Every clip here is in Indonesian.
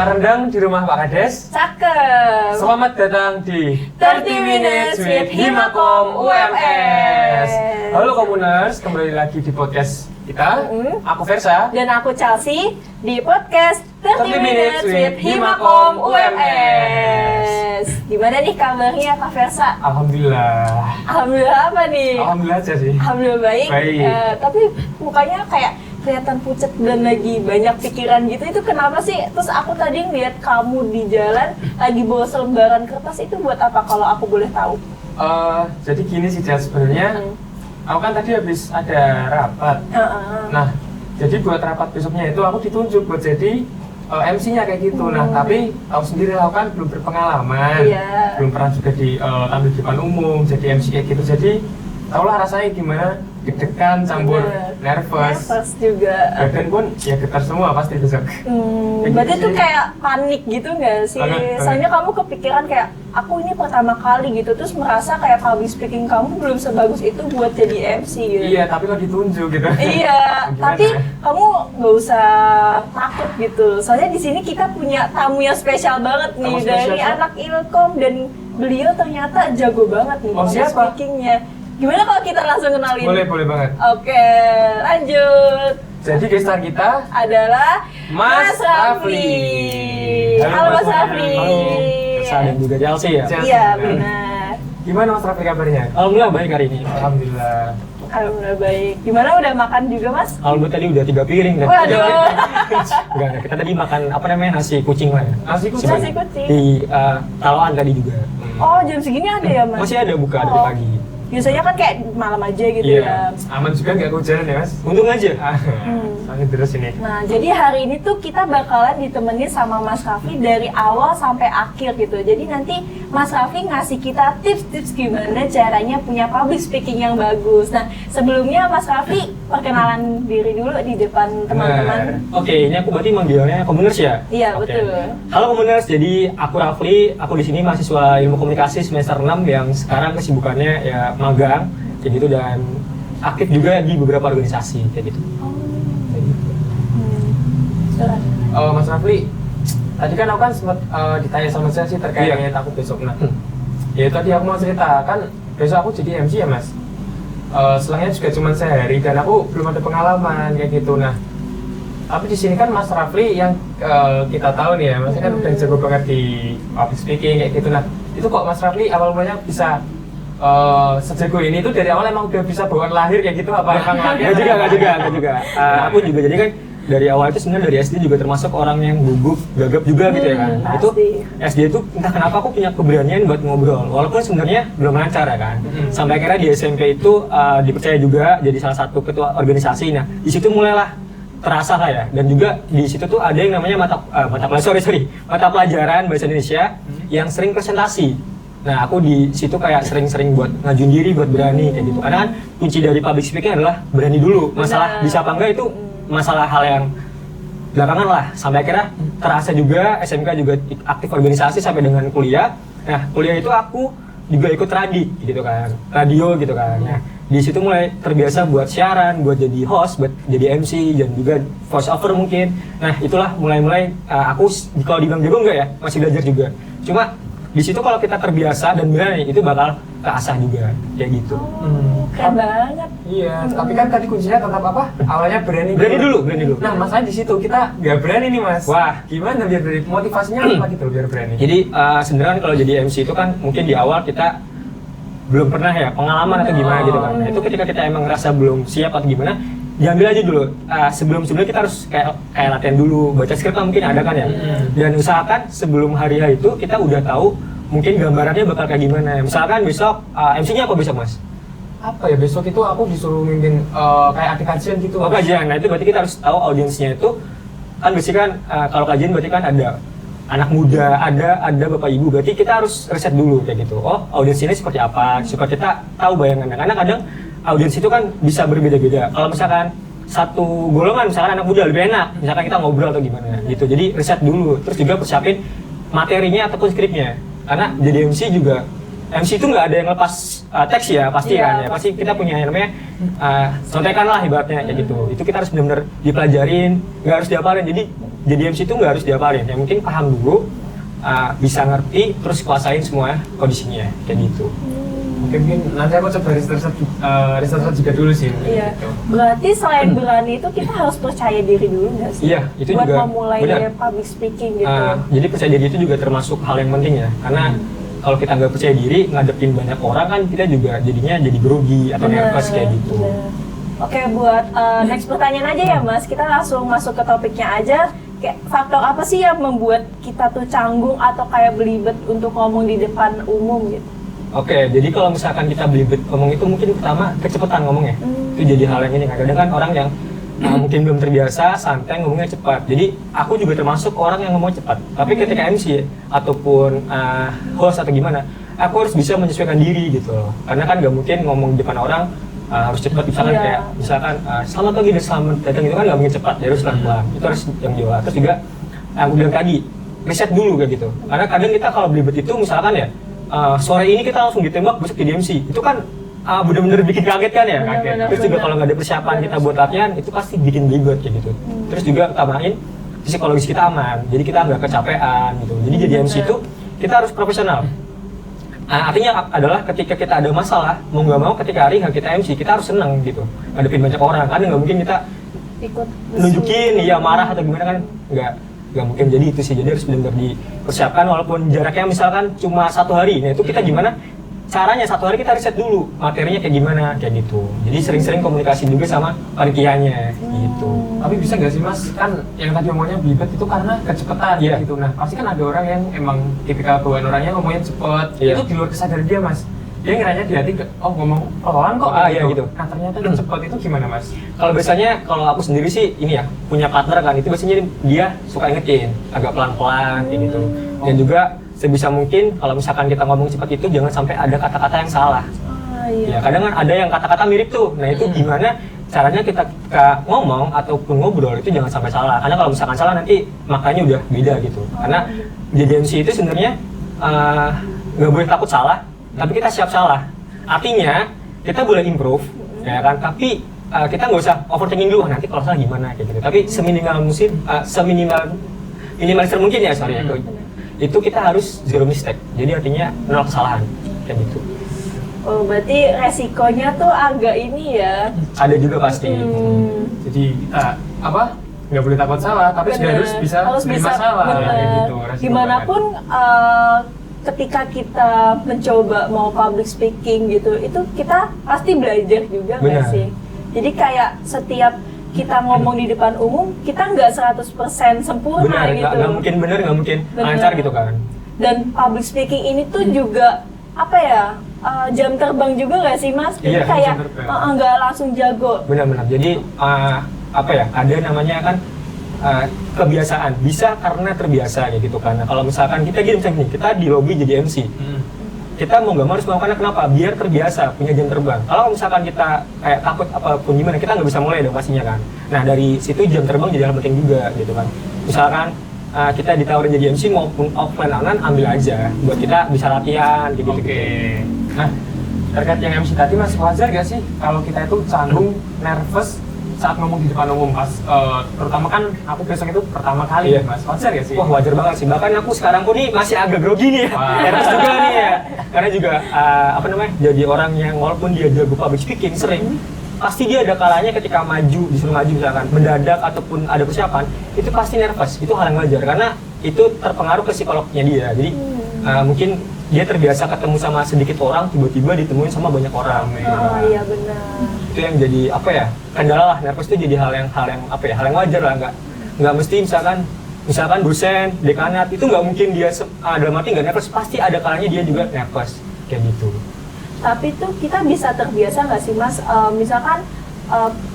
Makan rendang di rumah Pak Kades. Cakep. Selamat datang di 30 Minutes with Himakom UMS. Halo Komuners, kembali lagi di podcast kita. Aku Versa. Dan aku Chelsea di podcast 30 Minutes with Himakom UMS. Gimana nih kabarnya Kak Versa? Alhamdulillah. Alhamdulillah apa nih? Alhamdulillah aja sih. Alhamdulillah baik. Baik. Tapi mukanya kayak kelihatan pucat dan lagi banyak pikiran gitu. Itu kenapa sih? Terus aku tadi ngeliat kamu di jalan lagi bawa selembaran kertas, itu buat apa kalau aku boleh tahu? Jadi gini sih Jel, sebenarnya aku kan tadi habis ada rapat. Nah, jadi buat rapat besoknya itu aku ditunjuk buat jadi MC-nya kayak gitu. Nah, tapi aku sendiri aku kan belum berpengalaman, belum pernah juga tampil di depan umum, jadi MC kayak gitu. Jadi tahulah rasanya gimana, deg-degan campur nervous juga. Badan pun ya getar semua pasti besok. Berarti tuh kayak panik gitu nggak sih? Soalnya kamu kepikiran kayak aku ini pertama kali gitu, terus merasa kayak public speaking kamu belum sebagus itu buat jadi MC gitu. Iya, tapi lo ditunjuk gitu. Iya, tapi kamu nggak usah takut gitu. Soalnya di sini kita punya tamu yang spesial banget nih dari anak Ilkom, dan beliau ternyata jago banget nih public speakingnya. Gimana kalau kita langsung kenalin? Boleh banget. Oke, lanjut. Jadi guest star kita adalah Mas Rafli. Halo Mas Rafli. Halo, dan juga Chelsea ya? Iya, benar. Gimana Mas Rafli kabarnya? Alhamdulillah baik hari ini. Alhamdulillah baik. Gimana, udah makan juga Mas? Alhamdulillah tadi udah 3 piring. Waduh. Enggak, kita tadi makan apa namanya, nasi kucing lah ya? Nasi kucing? Nasi kucing. Di Talaan tadi juga. Oh, jam segini ada ya Mas? Masih ada buka dari pagi. Biasanya kan kayak malam aja gitu ya. Aman juga nggak kehujanan ya Mas? Untung aja. Sangat terus ini. Nah, jadi hari ini tuh kita bakalan ditemenin sama Mas Rafli dari awal sampai akhir gitu. Jadi nanti Mas Rafli ngasih kita tips-tips gimana caranya punya public speaking yang bagus. Nah, sebelumnya Mas Rafli perkenalan diri dulu di depan teman-teman. Oke, ini aku berarti manggilnya Komuners ya? Iya, betul. Halo Komuners, jadi aku Rafli, aku di sini mahasiswa Ilmu Komunikasi semester 6 yang sekarang kesibukannya ya magang kayak gitu, dan aktif juga di beberapa organisasi kayak gitu. Mas Rafli, tadi kan aku kan sempat ditanya sama saya sih terkait aku besok. Nah, ya tadi aku mau cerita kan besok aku jadi MC ya Mas. Selangnya juga cuma sehari dan aku belum ada pengalaman kayak gitu. Nah, tapi di sini kan Mas Rafli yang kita tahu nih ya, Mas kan udah jago banget di public speaking kayak gitu. Nah, itu kok Mas Rafli awal mulanya bisa sejago ini tuh dari awal emang udah bisa bawaan lahir kayak gitu apa emang latihan? Enggak juga. Aku juga jadi kan dari awal itu sebenarnya dari SD juga termasuk orang yang gugup, gagap juga gitu ya kan. Nah, itu SD itu entah kenapa aku punya keberanian buat ngobrol, walaupun sebenarnya belum lancar ya kan. Sampai akhirnya di SMP itu dipercaya juga jadi salah satu ketua organisasi. Nah, di situ mulailah terasa lah ya. Dan juga di situ tuh ada yang namanya mata pelajaran bahasa Indonesia yang sering presentasi. Nah, aku di situ kayak sering-sering buat ngajuin diri, buat berani kayak gitu. Karena kan kunci dari public speaking adalah berani dulu. Masalah bisa apa enggak itu masalah hal yang belakangan lah. Sampai akhirnya terasa juga SMK juga aktif organisasi sampai dengan kuliah. Nah, kuliah itu aku juga ikut radio gitu kan. Nah, di situ mulai terbiasa buat siaran, buat jadi host, buat jadi MC, dan juga voice over mungkin. Nah, itulah mulai aku kalau dibilang jago enggak ya, masih belajar juga. Cuma di situ kalau kita terbiasa dan berani itu bakal keasah juga kayak gitu. Keren banget. Iya, tapi kan tadi kuncinya tetap apa? Awalnya berani dulu. Nah, masalahnya di situ kita nggak berani nih Mas. Wah, gimana biar berani? Motivasinya apa gitu biar berani? Jadi sebenarnya kalau jadi MC itu kan mungkin di awal kita belum pernah ya pengalaman atau gimana gitu kan. Nah, itu ketika kita emang ngerasa belum siap atau gimana, diambil aja dulu. Sebelum-sebelumnya kita harus kayak latihan dulu, baca skrip mungkin ada kan ya. Dan usahakan sebelum hari itu kita udah tahu mungkin gambarannya bakal kayak gimana. Misalkan besok MC-nya apa besok Mas? Apa ya, besok itu aku disuruh mimpin kayak ada kajian gitu. Oh, kajian. Nah, itu berarti kita harus tahu audiensnya itu kan biasanya kan kalau kajian berarti kan ada anak muda, ada bapak ibu, berarti kita harus riset dulu kayak gitu. Oh, audiens ini seperti apa? Supaya kita tahu bayangannya. Karena kadang audiens itu kan bisa berbeda-beda. Kalau misalkan satu golongan, misalkan anak muda lebih enak, misalkan kita ngobrol atau gimana gitu. Jadi riset dulu, terus juga persiapin materinya ataupun skripnya. Karena jadi MC juga MC itu nggak ada yang lepas teks ya pasti kan ya, pasti kita punya yang namanya contekan lah ibaratnya kayak gitu. Itu kita harus benar-benar dipelajarin, nggak harus dihafalin. Jadi MC itu nggak harus dihafalin, yang penting paham dulu, bisa ngerti, terus kuasain semua kondisinya kayak gitu. Mungkin nanti aku coba research juga dulu sih. Iya. Gitu. Berarti selain berani itu kita harus percaya diri dulu nggak sih? Iya, itu buat juga memulai benar. public speaking gitu. Jadi percaya diri itu juga termasuk hal yang penting ya, karena kalau kita nggak percaya diri ngadepin banyak orang kan kita juga jadinya jadi grogi atau nervous kayak gitu. Bener. Oke, buat next pertanyaan aja ya Mas, kita langsung masuk ke topiknya aja. Kayak faktor apa sih yang membuat kita tuh canggung atau kayak belibet untuk ngomong di depan umum gitu? Oke, jadi kalau misalkan kita belibet ngomong itu mungkin pertama kecepatan ngomongnya. Itu jadi hal yang ini kan. Kadang kan orang yang mungkin belum terbiasa, santai ngomongnya cepat. Jadi aku juga termasuk orang yang ngomong cepat. Tapi ketika MC ataupun host atau gimana, aku harus bisa menyesuaikan diri gitu loh. Karena kan nggak mungkin ngomong di depan orang harus cepat. Misalkan kayak selamat pagi dan selamat datang itu kan nggak mungkin cepat. Jadi harus pelan-pelan. Itu harus yang jelas. Terus juga aku bilang tadi, riset dulu kayak gitu. Karena kadang kita kalau belibet itu misalkan ya, sore ini kita langsung ditembak besok jadi MC. Itu kan bener-bener bikin kaget kan ya. Terus juga kalau nggak ada persiapan kita buat latihan itu pasti bikin belibet kayak gitu. Terus juga tambahin psikologis kita aman, jadi kita nggak kecapean gitu. Jadi jadi MC itu kita harus profesional. Artinya adalah ketika kita ada masalah, mau nggak mau ketika hari kita MC kita harus senang gitu, ngadepin banyak orang. Karena nggak mungkin kita Ikut nunjukin ya marah atau gimana kan, nggak mungkin. Jadi itu sih, jadi harus benar-benar dipersiapkan walaupun jaraknya misalkan cuma 1 hari. Nah itu kita gimana caranya 1 hari kita riset dulu materinya kayak gimana kayak gitu. Jadi sering-sering komunikasi juga sama panitianya gitu. Tapi bisa nggak sih Mas, kan yang tadi ngomongnya belibet itu karena kecepatan gitu. Nah pasti kan ada orang yang emang tipikal bawaan orangnya ngomongnya cepet. Itu di luar kesadaran dia Mas. Dia ngiranya di hati, oh ngomong pelan kok gitu. Nah ternyata cepet itu gimana Mas? Kalau biasanya kalau aku sendiri sih ini ya, punya partner kan, itu biasanya dia suka ingetin agak pelan-pelan kayak gitu. Dan juga sebisa mungkin kalau misalkan kita ngomong cepat itu jangan sampai ada kata-kata yang salah. Ya kadang kan ada yang kata-kata mirip tuh. Nah itu gimana caranya kita ngomong ataupun ngobrol itu jangan sampai salah. Karena kalau misalkan salah nanti makanya udah beda gitu. Karena jadi MC itu sebenarnya nggak boleh takut salah, tapi kita siap salah. Artinya kita boleh improve, ya kan? Tapi kita nggak usah overthinking dulu. Nanti kalau salah gimana kayak gitu. Tapi seminimal mungkin ya, sorry ya. Itu kita harus zero mistake. Jadi artinya 0 kesalahan kayak gitu. Oh, berarti resikonya tuh agak ini ya. Ada juga pasti. Jadi kita nggak boleh takut salah, tapi juga harus bisa menerima salah kayak gitu. Gimanapun ketika kita mencoba mau public speaking gitu, itu kita pasti belajar juga nggak sih? Jadi kayak setiap kita ngomong di depan umum, kita nggak 100% sempurna gitu. Nggak mungkin bener, nggak mungkin lancar gitu kan. Dan public speaking ini tuh juga apa ya, jam terbang juga nggak sih Mas? Jadi kayak nggak langsung jago. Benar-benar. Jadi apa ya, ada namanya kan kebiasaan, bisa karena terbiasa kayak gitu kan. Nah, kalau misalkan kita gini, misalnya kita di lobby jadi MC, kita mau nggak mau harus melakukannya. Kenapa? Biar terbiasa punya jam terbang. Kalau misalkan kita kayak takut apapun gimana, kita nggak bisa mulai dong pastinya kan. Nah dari situ jam terbang jadi hal penting juga gitu kan. Misalkan kita ditawarin jadi MC maupun offline online, ambil aja buat kita bisa latihan gitu. Nah terkait yang MC tadi Mas, wajar gak sih kalau kita itu canggung, nervous saat ngomong di depan umum pas terutama kan aku besok itu pertama kali Mas, wajar gak sih? Wah wajar banget sih, bahkan aku sekarang pun nih masih agak grogi nih nervous juga nih ya. Karena juga jadi orang yang walaupun dia jago public speaking sering, pasti dia ada kalanya ketika disuruh maju misalkan mendadak ataupun ada persiapan, itu pasti nervous. Itu hal yang wajar karena itu terpengaruh ke psikolognya dia. Jadi mungkin dia terbiasa ketemu sama sedikit orang, tiba-tiba ditemuin sama banyak orang. Oh iya benar. Itu yang jadi kendala lah. Nervous itu jadi hal yang wajar lah. Nggak mesti misalkan dosen, dekanat itu nggak mungkin dia dalam arti nggak nervous, pasti ada kalanya dia juga nervous kayak gitu. Tapi tuh kita bisa terbiasa nggak sih Mas? Misalkan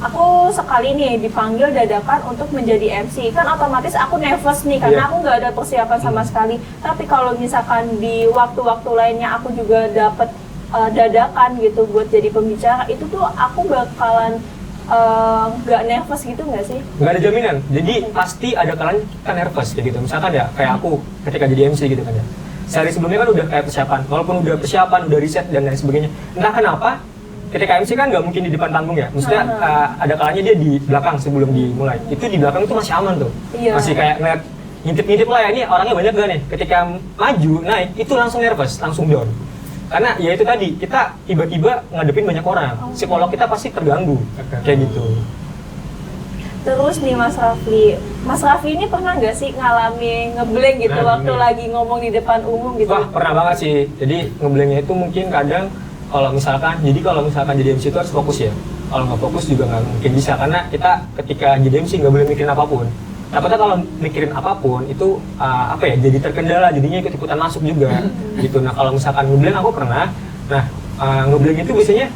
aku sekali nih dipanggil dadakan untuk menjadi MC, kan otomatis aku nervous nih karena aku nggak ada persiapan sama sekali. Tapi kalau misalkan di waktu-waktu lainnya aku juga dapat dadakan gitu buat jadi pembicara, itu tuh aku bakalan nggak nervous gitu nggak sih? Nggak ada jaminan. Jadi pasti ada kalanya kita nervous kayak gitu. Misalkan ya kayak aku ketika jadi MC gitu kan ya. sehari sebelumnya kan udah kayak persiapan, walaupun udah persiapan, udah riset dan lain sebagainya. Entah kenapa, ketika MC kan nggak mungkin di depan panggung ya, maksudnya ada kalanya dia di belakang sebelum dimulai. Itu di belakang itu masih aman tuh, masih kayak ngeliat ngintip-ngintip lah ya, ini orangnya banyak gak nih. Ketika maju, naik, itu langsung nervous, langsung down. Karena ya itu tadi, kita tiba-tiba ngadepin banyak orang, psikolog kita pasti terganggu, kayak gitu. Terus nih Mas Rafli ini pernah nggak sih ngalamin ngeblank gitu waktu lagi ngomong di depan umum gitu? Wah, pernah banget sih. Jadi ngeblanknya itu mungkin kadang kalau misalkan jadi MC itu harus fokus ya. Kalau nggak fokus juga nggak mungkin bisa, karena kita ketika jadi MC nggak boleh mikirin apapun. Takutnya kalau mikirin apapun itu jadi terkendala, jadinya ikut-ikutan masuk juga gitu. Nah kalau misalkan ngeblank aku pernah. Nah ngeblank itu biasanya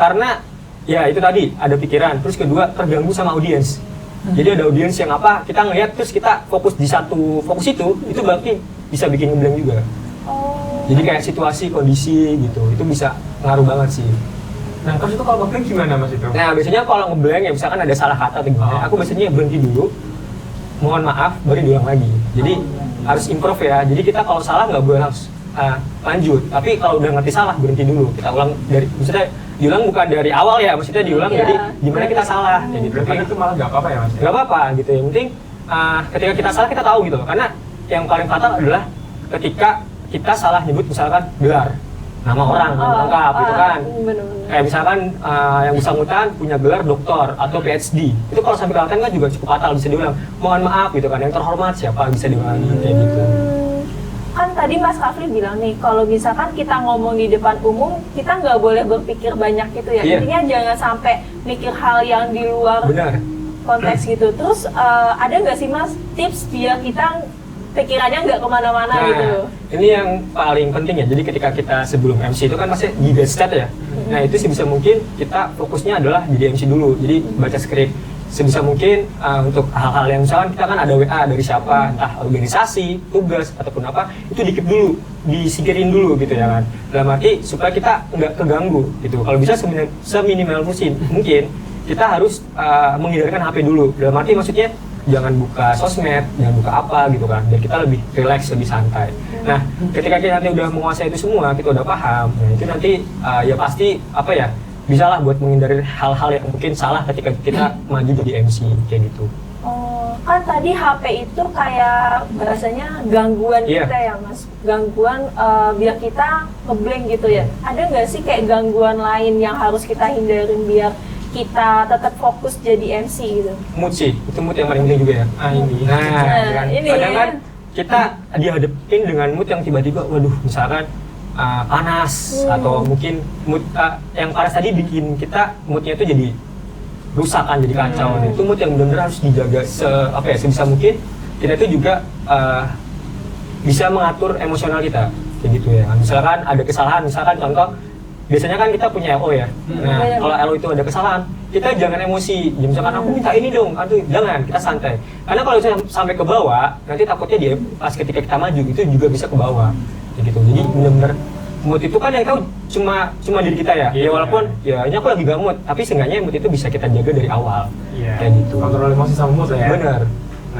karena ya itu tadi ada pikiran, terus kedua terganggu sama audiens. Jadi ada audiens yang kita ngelihat terus kita fokus di satu fokus itu berarti bisa bikin ngeblank juga. Jadi kayak situasi, kondisi gitu, itu bisa ngaruh banget sih. Nah terus itu kalau ngeblank gimana Mas itu? Nah biasanya kalau ngeblank ya misalkan ada salah kata atau gimana, aku biasanya berhenti dulu, mohon maaf, baru diulang lagi. Jadi harus improve ya, jadi kita kalau salah nggak boleh harus lanjut, tapi kalau udah ngerti salah berhenti dulu, kita ulang dari, maksudnya diulang bukan dari awal ya, maksudnya diulang dari gimana kita salah kayak gitu. Berarti itu malah nggak apa-apa ya Mas? Nggak apa-apa gitu, yang penting ketika kita salah kita tahu gitu, karena yang paling fatal adalah ketika kita salah nyebut misalkan gelar nama orang lengkap gitu kan. Kayak misalkan yang bersangkutan punya gelar doktor atau PhD, itu kalau sampai kelihatan kan juga cukup fatal, bisa diulang mohon maaf gitu kan, yang terhormat siapa, bisa diulangi kayak gitu. Kan tadi Mas Rafli bilang nih, kalau misalkan kita ngomong di depan umum, kita nggak boleh berpikir banyak gitu ya. Intinya jangan sampai mikir hal yang di luar konteks gitu. Terus ada nggak sih Mas tips biar kita pikirannya nggak kemana-mana gitu? Ini yang paling penting ya. Jadi ketika kita sebelum MC itu kan masih di state ya. Nah itu sebisa mungkin kita fokusnya adalah jadi MC dulu. Jadi baca skrip. Sebisa mungkin untuk hal-hal yang misalkan kita kan ada WA dari siapa, entah organisasi, tugas, ataupun apa, itu dikip dulu, disingkirin dulu gitu ya kan. Dalam arti supaya kita nggak keganggu gitu. Kalau bisa seminimal mungkin kita harus menghindarkan HP dulu. Dalam arti maksudnya jangan buka sosmed, jangan buka apa gitu kan, biar kita lebih relax, lebih santai. Nah ketika kita nanti udah menguasai itu semua, kita udah paham, nah itu nanti ya pasti bisa lah buat menghindari hal-hal yang mungkin salah ketika kita maju jadi MC kayak gitu. Kan tadi HP itu kayak bahasanya gangguan kita ya Mas, gangguan biar kita ngeblank gitu ya. Ada nggak sih kayak gangguan lain yang harus kita hindarin biar kita tetap fokus jadi MC gitu? Mood sih, itu mood yang paling penting juga ya. Ini kadang kan kita dihadapin dengan mood yang tiba-tiba, waduh misalkan panas atau mungkin mood yang panas tadi bikin kita moodnya itu jadi rusak kan, jadi kacau. Itu mood yang benar-benar harus dijaga sebisa mungkin. Kita itu juga bisa mengatur emosional kita kayak gitu ya. Misalkan ada kesalahan, misalkan contoh biasanya kan kita punya LO ya. Nah kalau LO itu ada kesalahan, kita jangan emosi. Misalkan aku minta ini dong, aduh jangan, kita santai. Karena kalau sampai ke bawah, nanti takutnya dia pas ketika kita maju itu juga bisa ke bawah. Gitu. Jadi benar-benar mood itu kan yang tahu cuma diri kita ya. Ya walaupun ya ini aku lagi gak mood, tapi seenggaknya mood itu bisa kita jaga dari awal. Kayak gitu. Kontrol emosi sama mood ya. Benar.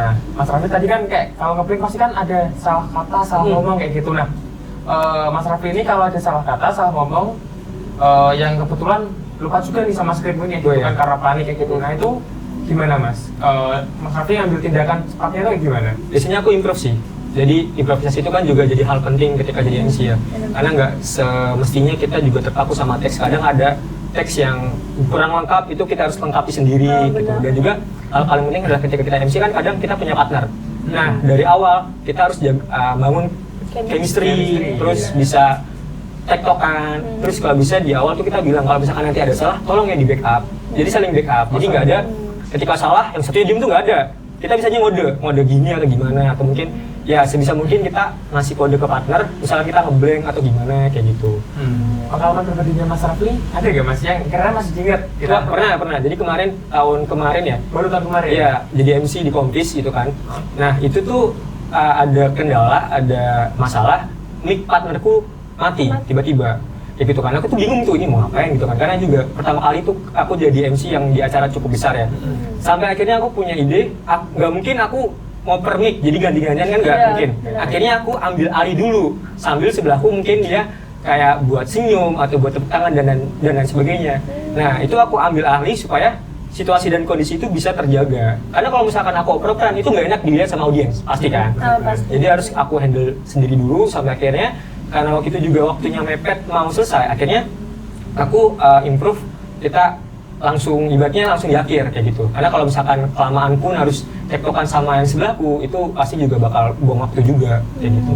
Nah, Mas Rafli tadi kan kayak kalau ngeblank pasti kan ada salah kata, salah ngomong kayak gitu. Nah, Mas Rafli ini kalau ada salah kata, salah ngomong yang kebetulan lupa juga nih sama skripnya gitu kan karena panik kayak gitu. Nah, itu gimana Mas? Mas Rafli ngambil tindakan cepatnya itu gimana? Biasanya aku improv sih. Jadi improvisasi itu kan juga jadi hal penting ketika jadi MC ya. Karena nggak semestinya kita juga terpaku sama teks. Kadang ada teks yang kurang lengkap, itu kita harus lengkapi sendiri gitu. Dan juga hal paling penting adalah ketika kita MC kan kadang kita punya partner. Nah dari awal kita harus bangun chemistry, terus bisa tektokan. Terus kalau bisa di awal tuh kita bilang kalau misalkan nanti ada salah, tolong ya di backup. Jadi saling backup. Jadi nggak ada ketika salah yang satunya diem tuh nggak ada. Kita bisa aja ngode gini atau gimana, atau mungkin ya sebisa mungkin kita ngasih kode ke partner, misalnya kita ngeblank atau gimana kayak gitu. Pengalaman pribadinya Mas Rafli ada gak Mas yang karena masih ingat? Pernah. Jadi tahun kemarin ya. Baru tahun kemarin? Iya, jadi MC di Kompis gitu kan. Nah itu tuh ada kendala, ada masalah, mic partnerku mati tiba-tiba. Ya gitu kan, aku tuh bingung tuh ini mau ngapain gitu kan. Karena juga pertama kali tuh aku jadi MC yang di acara cukup besar ya. Sampai akhirnya aku punya ide, nggak mungkin aku ngoper mic, jadi ganti-gantian kan nggak Iya, mungkin. benar. Akhirnya aku ambil alih dulu, sambil sebelahku mungkin dia kayak buat senyum atau buat tepuk tangan dan lain sebagainya. Nah itu aku ambil alih supaya situasi dan kondisi itu bisa terjaga. Karena kalau misalkan aku oper-operan itu nggak enak dilihat sama audiens, pasti kan. Pasti. Jadi harus aku handle sendiri dulu sampai akhirnya karena waktu itu juga waktunya mepet mau selesai, akhirnya aku improve kita langsung ibaratnya langsung di akhir kayak gitu. Karena kalau misalkan kelamaan pun harus tektokan sama yang sebelahku itu pasti juga bakal buang waktu juga kayak gitu.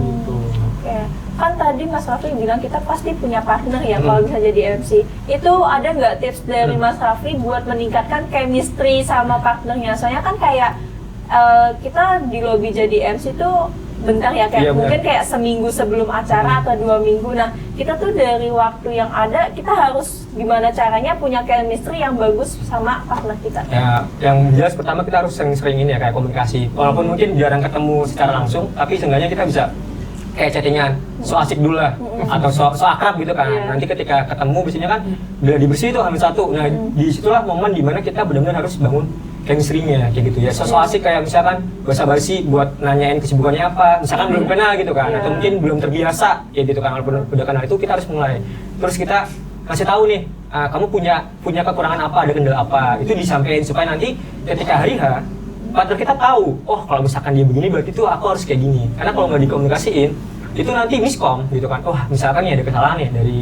Oke. Kan tadi Mas Raffi bilang kita pasti punya partner ya kalau bisa jadi MC. Itu ada nggak tips dari Mas Raffi buat meningkatkan chemistry sama partnernya? Soalnya kan kayak kita di lobby jadi MC tuh bentar ya, kayak Iya, mungkin kayak seminggu sebelum acara atau 2 minggu. Nah kita tuh dari waktu yang ada kita harus gimana caranya punya chemistry yang bagus sama partner kita. Ya, yang jelas pertama kita harus sering-sering ini ya kayak komunikasi. Walaupun mungkin jarang ketemu secara langsung, tapi seenggaknya kita bisa kayak chattingan, so asik dulu lah, atau so akrab gitu kan. Iya. Nanti ketika ketemu biasanya kan udah dibersih itu hamil satu. Nah disitulah momen dimana kita benar-benar harus bangun chemistry-nya kayak gitu ya. So asik kayak misalkan basa-basi buat nanyain kesibukannya apa, misalkan belum kenal gitu kan, Iya. atau mungkin belum terbiasa ya gitu kan. Walaupun udah kenal itu kita harus mulai. Terus kita kasih tahu nih, kamu punya kekurangan apa, ada kendala apa, itu disampaikan supaya nanti ketika hari H partner kita tahu, oh kalau misalkan dia begini berarti tuh aku harus kayak gini. Karena kalau nggak dikomunikasiin, itu nanti miskom gitu kan. Wah misalkan nih ada kesalahan nih dari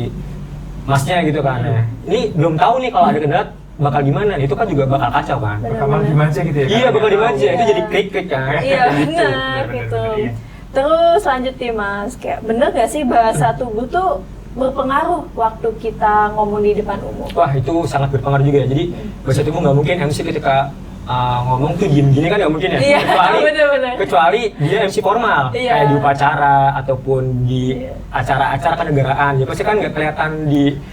masnya gitu kan. Nah, ini belum tahu nih kalau ada kendala bakal gimana, itu kan juga bakal kacau kan. Bakal dimanja gitu ya? Iya bakal dimanja, Iya. itu jadi klik-klik kan. Iya Gitu. benar gitu. iya. Terus lanjut nih Mas, kayak bener gak sih bahasa tubuh tuh berpengaruh waktu kita ngomong di depan umum? Wah itu sangat berpengaruh juga ya. Jadi bahasa tubuh nggak mungkin MC ketika ngomong tuh diem gini kan nggak mungkin ya. Iya, bener-bener. Kecuali dia MC formal Iya. kayak di upacara ataupun di Iya. acara-acara kenegaraan. Ya pasti kan nggak kelihatan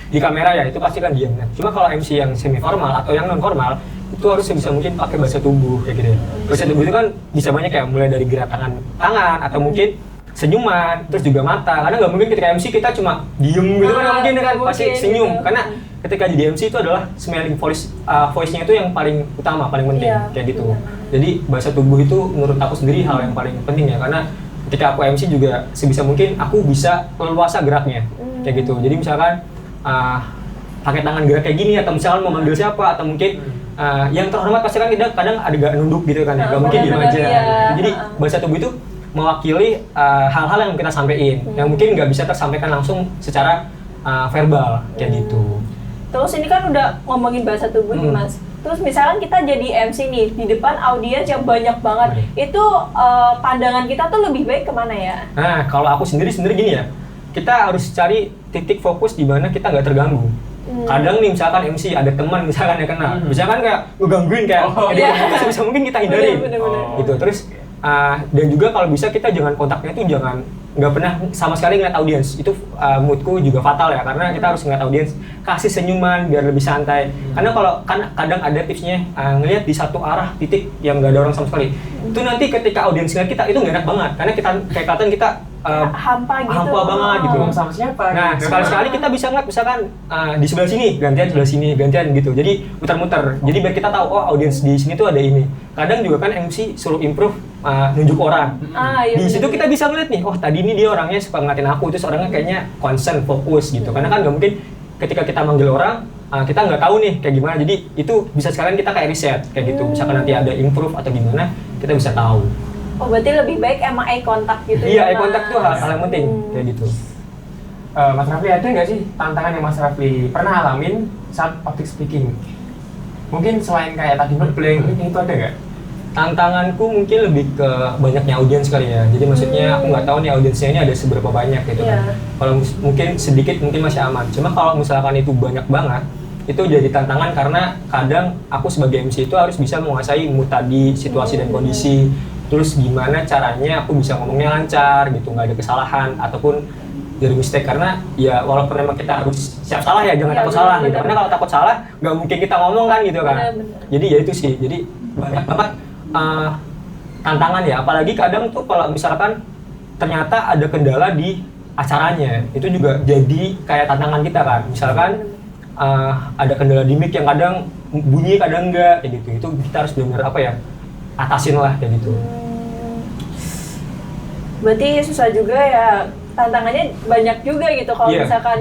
di kamera ya. Itu pasti kan diem. Nah, cuma kalau MC yang semi formal atau yang non formal itu harus bisa mungkin pakai bahasa tubuh kayak gitu ya. Bahasa tubuh itu kan bisa banyak kayak mulai dari gerakan tangan atau mungkin senyuman, terus juga mata. Karena nggak mungkin ketika MC kita cuma diem gitu kan, nggak mungkin kan, pasti mungkin senyum. gitu. Karena ketika jadi MC itu adalah smelling voice-nya itu yang paling utama, paling penting Iya, kayak gitu. benar. Jadi bahasa tubuh itu menurut aku sendiri hal yang paling penting ya, karena ketika aku MC juga sebisa mungkin aku bisa leluasa geraknya kayak gitu. Jadi misalkan pakai tangan gerak kayak gini atau misalkan mau manggil siapa atau mungkin yang terhormat pasti kan kita kadang ada gak nunduk gitu kan ya, gak mungkin diem benar-benar, aja. iya. Jadi bahasa tubuh itu mewakili hal-hal yang kita sampaikan yang mungkin nggak bisa tersampaikan langsung secara verbal kayak gitu. Terus ini kan udah ngomongin bahasa tubuh nih Mas. Terus misalkan kita jadi MC nih di depan audiens yang banyak banget, itu pandangan kita tuh lebih baik kemana ya? Nah kalau aku sendiri gini ya, kita harus cari titik fokus di mana kita nggak terganggu. Kadang nih misalkan MC ada teman misalkan yang kenal, misalkan kayak ngegangguin kayak iya. sebisa mungkin kita hindarin. Bener-bener. Gitu. Terus dan juga kalau bisa kita jangan kontaknya itu jangan nggak pernah sama sekali ngeliat audiens. Itu moodku juga fatal ya, karena kita harus ngeliat audiens, kasih senyuman biar lebih santai. Karena kalau kadang ada tipsnya ngeliat di satu arah titik yang nggak ada orang sama sekali. Itu nanti ketika audiens ngeliat kita itu nggak enak banget, karena kita kayak kelihatan kita Hampa gitu. hampa banget gitu. Ngomong sama siapa? Nah, gitu. sekali-sekali kita bisa ngeliat misalkan di sebelah sini, gantian sebelah sini, gantian gitu. Jadi muter-muter. Jadi biar kita tahu oh audiens di sini tuh ada ini. Kadang juga kan MC suruh improve nunjuk orang. Iya, Di situ bener. kita bisa ngeliat nih, oh tadi ini dia orangnya suka ngeliatin aku, terus orangnya kayaknya concern, fokus gitu. Karena kan nggak mungkin ketika kita manggil orang kita nggak tahu nih kayak gimana. Jadi itu bisa sekalian kita kayak riset kayak gitu. Misalkan nanti ada improve atau gimana, kita bisa tahu. Oh berarti lebih baik emang eye contact gitu Iya, ya, eye contact tuh hal yang penting kayak gitu. Mas Raffi ada nggak sih tantangan yang Mas Raffi pernah alamin saat public speaking? Mungkin selain kayak tadi blank itu ada nggak? Tantanganku mungkin lebih ke banyaknya audiens kali ya. Jadi maksudnya aku nggak tahu nih audiensnya ini ada seberapa banyak gitu kan. Iya. Kalau mungkin sedikit mungkin masih aman. Cuma kalau misalkan itu banyak banget, itu jadi tantangan karena kadang aku sebagai MC itu harus bisa menguasai mood tadi, situasi dan kondisi. Terus gimana caranya aku bisa ngomongnya lancar gitu, nggak ada kesalahan ataupun dari mistake, karena ya walaupun memang kita harus siap salah ya, jangan Iya, takut salah gitu. benar. Karena kalau takut salah nggak mungkin kita ngomong kan gitu kan. Benar-benar. Jadi ya itu sih. Jadi banyak banget tantangan ya, apalagi kadang tuh kalau misalkan ternyata ada kendala di acaranya, itu juga jadi kayak tantangan kita kan. Misalkan ada kendala di mic yang kadang bunyi kadang enggak kayak gitu, itu kita harus benar-benar apa ya, atasin lah kayak gitu. Berarti susah juga ya, tantangannya banyak juga gitu kalau Iya. misalkan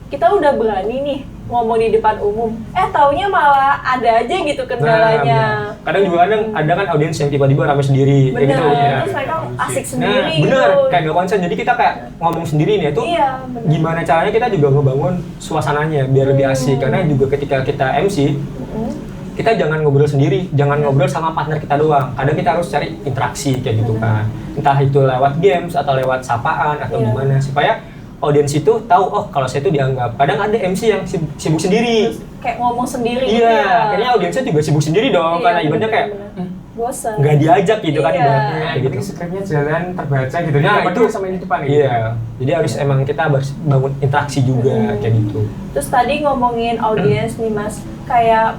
kita udah berani nih ngomong di depan umum, taunya malah ada aja gitu kendalanya. Nah, kadang juga ada kan audiens yang tiba-tiba rame sendiri kayak Bener, gitu ya. terus mereka asik Nah, sendiri bener, gitu. kayak gak konsen. Jadi kita kayak ngomong sendiri nih itu Iya, bener. gimana caranya kita juga ngebangun suasananya biar lebih asik. Karena juga ketika kita MC, kita jangan ngobrol sendiri, jangan ngobrol sama partner kita doang. Kadang kita harus cari interaksi kayak gitu kan. Entah itu lewat games atau lewat sapaan atau Iya. gimana supaya audiens itu tahu oh kalau saya itu dianggap. Kadang ada MC yang sibuk sendiri. Terus kayak ngomong sendiri Iya, gitu ya. akhirnya audiensnya juga sibuk sendiri dong, Iya, karena ibaratnya kayak bener-bener. bosan. nggak diajak gitu kan Iya. ibaratnya Kayak kayak gitu gitu. skripnya jalan terbaca gitu. Nah, Nah, itu itu sama di depan gitu. Iya, jadi harus emang kita harus bangun interaksi juga kayak gitu. Terus tadi ngomongin audiens nih Mas, kayak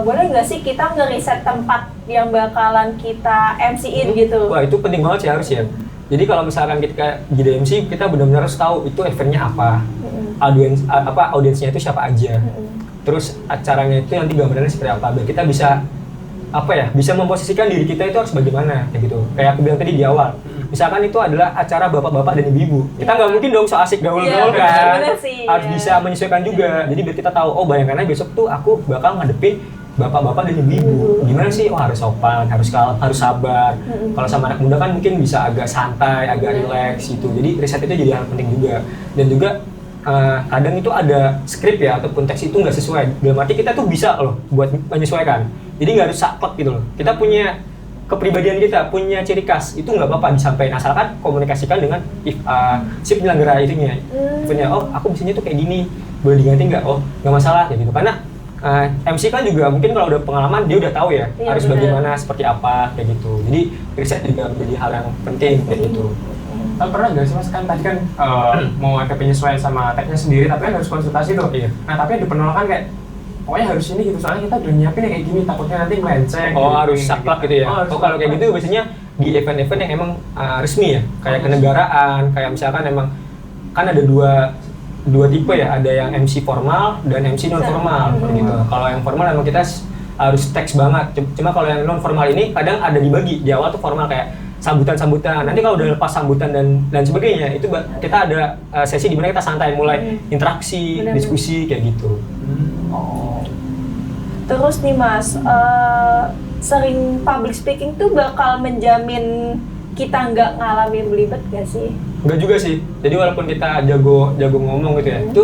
boleh nggak sih kita ngeriset tempat yang bakalan kita MC-in gitu? Wah itu penting banget sih harus ya. Jadi kalau misalkan kita jadi MC, kita benar-benar harus tahu itu eventnya apa, audiensnya itu siapa aja. Terus acaranya itu nanti gambarannya seperti apa, biar kita bisa bisa memposisikan diri kita itu harus bagaimana kayak gitu. Kayak aku bilang tadi di awal, misalkan itu adalah acara bapak-bapak dan ibu-ibu, kita nggak mungkin dong so asik gaul-gaul Iya, kan, bener sih, harus iya. bisa menyesuaikan juga. Jadi biar kita tahu, oh bayangkan aja besok tuh aku bakal ngadepin bapak-bapak dan ibu-ibu, gimana sih? Oh harus sopan, harus sabar. Kalau sama anak muda kan mungkin bisa agak santai, agak rileks gitu. Jadi riset itu jadi hal penting juga. Dan juga kadang itu ada skrip ya ataupun teks itu nggak sesuai. Dalam arti kita tuh bisa loh buat menyesuaikan. Jadi nggak harus saklek gitu loh. Kita punya kepribadian kita, punya ciri khas, itu nggak apa-apa disampaikan asalkan komunikasikan dengan si penyelenggara itunya. Eventnya, oh aku misalnya tuh kayak gini, boleh diganti nggak? Oh nggak masalah kayak gitu. Karena MC kan juga mungkin kalau udah pengalaman dia udah tahu ya Iya, harus bener. bagaimana seperti apa kayak gitu. Jadi riset juga menjadi hal yang penting kayak gitu. Pernah nggak sih Mas, kan tadi kan mau ada penyesuaian sama tagnya sendiri, tapi kan harus konsultasi tuh. Iya. Nah tapi ada penolakan kayak pokoknya harus ini gitu, soalnya kita udah nyiapin kayak gini, takutnya nanti melenceng. Oh gitu, harus gitu. saklek gitu ya. harus Oh kalau kayak saklek. gitu biasanya di event-event yang emang resmi ya, kayak kenegaraan, kayak misalkan emang kan ada dua tipe ya, ada yang MC formal dan MC non formal gitu. Kalau yang formal emang kita harus teks banget. Cuma kalau yang non formal ini kadang ada dibagi di awal tuh formal kayak sambutan. Nanti kalau udah lepas sambutan dan sebagainya itu kita ada sesi di mana kita santai mulai interaksi, Benar-benar. diskusi kayak gitu. Oh. Terus nih Mas, sering public speaking tuh bakal menjamin kita nggak ngalamin belibet gak sih? Enggak juga sih. Jadi walaupun kita jago ngomong gitu ya, itu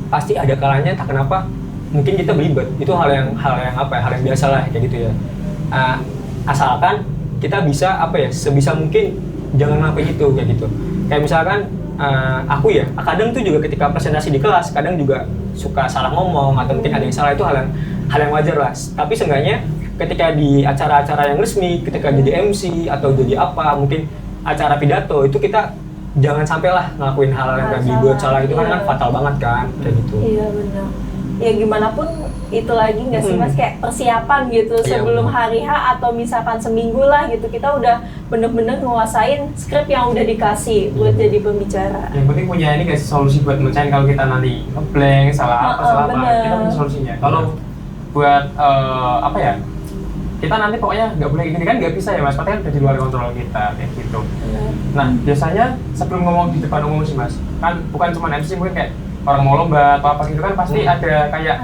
pasti ada kalanya tak kenapa mungkin kita belibet. Itu hal yang biasa lah kayak gitu ya. Asalkan kita bisa sebisa mungkin jangan ngelakuin itu kayak gitu. Kayak misalkan aku ya, kadang tuh juga ketika presentasi di kelas kadang juga suka salah ngomong atau mungkin ada yang salah, itu hal yang wajar lah. Tapi seenggaknya ketika di acara-acara yang resmi, ketika jadi MC atau jadi apa, mungkin acara pidato itu kita jangan sampai lah ngelakuin hal yang kayak dibuat salah, itu kan fatal banget kan kayak gitu. Iya benar. Ya gimana pun itu lagi nggak sih Mas, kayak persiapan gitu Iya, sebelum benar. hari H atau misalkan seminggu lah gitu, kita udah bener-bener nguasain skrip yang udah dikasih buat jadi pembicara. Yang penting punya ini guys, solusi buat mencain kalau kita nanti ngeblank, salah apa, bener. kita punya solusinya. Kalau buat kita nanti pokoknya nggak boleh gini kan nggak bisa ya Mas, pasti kan udah di luar kontrol kita kayak gitu. Nah biasanya sebelum ngomong di depan umum sih Mas, kan bukan cuma MC, mungkin kayak orang mau lomba atau apa gitu kan pasti ada kayak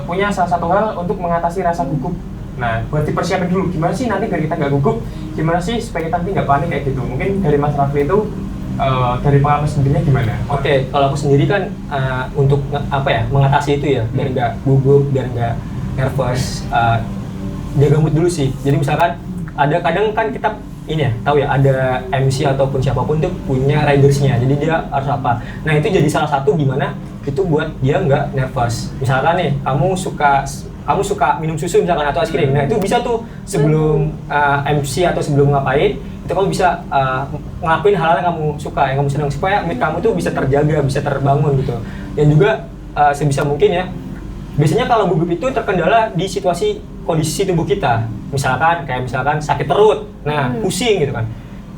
punya salah satu hal untuk mengatasi rasa gugup. Nah buat dipersiapin dulu gimana sih nanti biar kita nggak gugup, gimana sih supaya kita nanti nggak panik kayak gitu. Mungkin dari Mas Rafli itu dari pengalaman sendirinya gimana? Oke, kalau aku sendiri kan untuk mengatasi itu ya, biar nggak gugup, biar nggak nervous, jaga mood dulu sih. Jadi misalkan ada kadang kan kita ini ya, tahu ya ada MC ataupun siapapun tuh punya ridersnya, jadi dia harus apa. Nah itu jadi salah satu gimana itu buat dia nggak nervous. Misalkan nih kamu suka minum susu misalkan atau es krim, nah itu bisa tuh sebelum MC atau sebelum ngapain itu kamu bisa ngelakuin hal-hal yang kamu suka, yang kamu senang, supaya mood kamu tuh bisa terjaga, bisa terbangun gitu. Dan juga sebisa mungkin ya, biasanya kalau gugup itu terkendala di situasi kondisi tubuh kita, misalkan sakit perut, nah pusing gitu kan.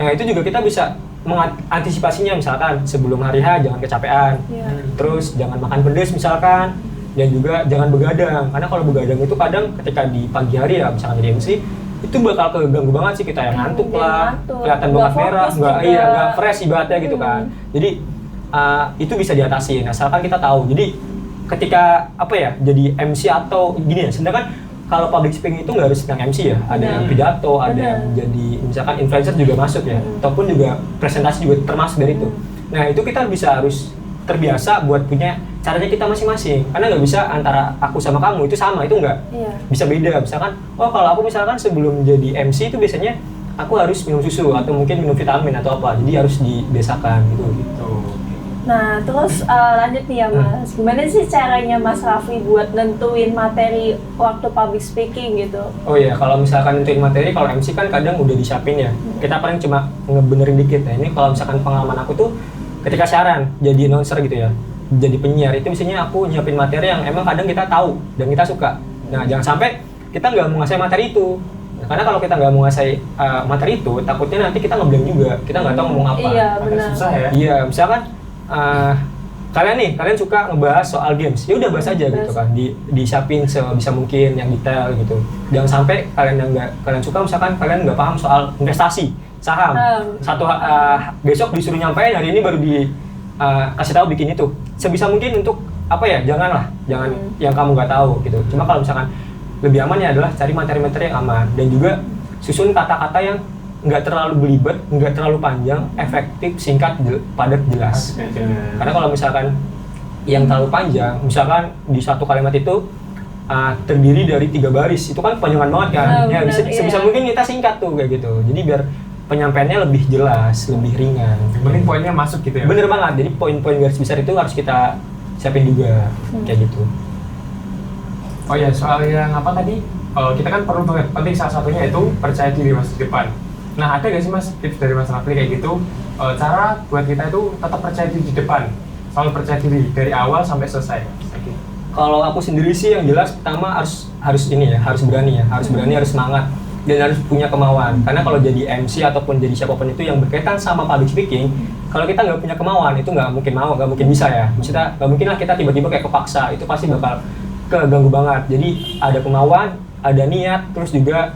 Nah itu juga kita bisa mengantisipasinya, misalkan sebelum hari H jangan kecapean, terus jangan makan pedas misalkan, dan juga jangan begadang, karena kalau begadang itu kadang ketika di pagi hari ya misalkan jadi MC itu bakal keganggu banget sih kita yang ngantuk lah, ngantuk. kelihatan Nggak banget merah, fokus nggak juga. nggak fresh ibaratnya gitu kan. Jadi itu bisa diatasi, asalkan kita tahu. Jadi ketika apa ya, jadi MC atau gini ya, sebenarnya kan kalau public speaking itu nggak harus tentang MC ya, ada yang pidato, ada yang jadi misalkan influencer juga masuk ya, ataupun juga presentasi juga termasuk dari itu. Nah itu kita harus terbiasa buat punya caranya kita masing-masing, karena nggak bisa antara aku sama kamu itu sama, itu nggak bisa beda. Misalkan, oh kalau aku misalkan sebelum jadi MC itu biasanya aku harus minum susu atau mungkin minum vitamin atau apa, jadi harus dibiasakan gitu. Nah, terus lanjut nih ya Mas, gimana sih caranya Mas Raffi buat nentuin materi waktu public speaking gitu? Oh iya, kalau misalkan nentuin materi, kalau MC kan kadang udah disiapin ya, kita paling cuma ngebenerin dikit ya. Ini kalau misalkan pengalaman aku tuh ketika siaran, jadi announcer gitu ya, jadi penyiar, itu misalnya aku nyiapin materi yang emang kadang kita tahu dan kita suka. Nah, jangan sampai kita nggak mau ngasih materi itu. Karena kalau kita nggak mau ngasih materi itu, takutnya nanti kita ngeblank juga, kita nggak tahu ngomong apa. Iya, Agak benar. susah ya. Iya, misalkan kalian suka ngebahas soal games, ya udah bahas aja gitu kan, disiapin sebisa mungkin yang detail gitu. Jangan sampai kalian suka, misalkan kalian nggak paham soal investasi saham, besok disuruh nyampein hari ini baru kasih tahu bikin itu. Sebisa mungkin untuk apa ya, jangan yang kamu nggak tahu gitu. Cuma kalau misalkan lebih aman ya adalah cari materi-materi yang aman, dan juga susun kata-kata yang nggak terlalu belibet, nggak terlalu panjang, efektif, singkat, padat, jelas. Karena kalau misalkan yang terlalu panjang, misalkan di satu kalimat itu terdiri dari 3 baris, itu kan panjangan banget kan. Ya sebisa mungkin kita singkat tuh kayak gitu. Jadi biar penyampaiannya lebih jelas, lebih ringan. Mending poinnya masuk gitu ya. Bener banget. Jadi poin-poin garis besar itu harus kita siapin juga kayak gitu. Oh ya, soal yang apa tadi? Kita kan perlu banget, penting salah satunya itu percaya diri Mas di depan. Nah, ada nggak sih Mas tips dari Mas Raffi kayak gitu, cara buat kita itu tetap percaya diri di depan, selalu percaya diri dari awal sampai selesai? Gitu. Kalau aku sendiri sih yang jelas pertama harus ini ya, harus berani, harus semangat dan harus punya kemauan. Karena kalau jadi MC ataupun jadi siapapun itu yang berkaitan sama public speaking, kalau kita nggak punya kemauan itu nggak mungkin bisa ya. Maksudnya nggak mungkin lah kita tiba-tiba kayak kepaksa, itu pasti bakal keganggu banget. Jadi ada kemauan, ada niat, terus juga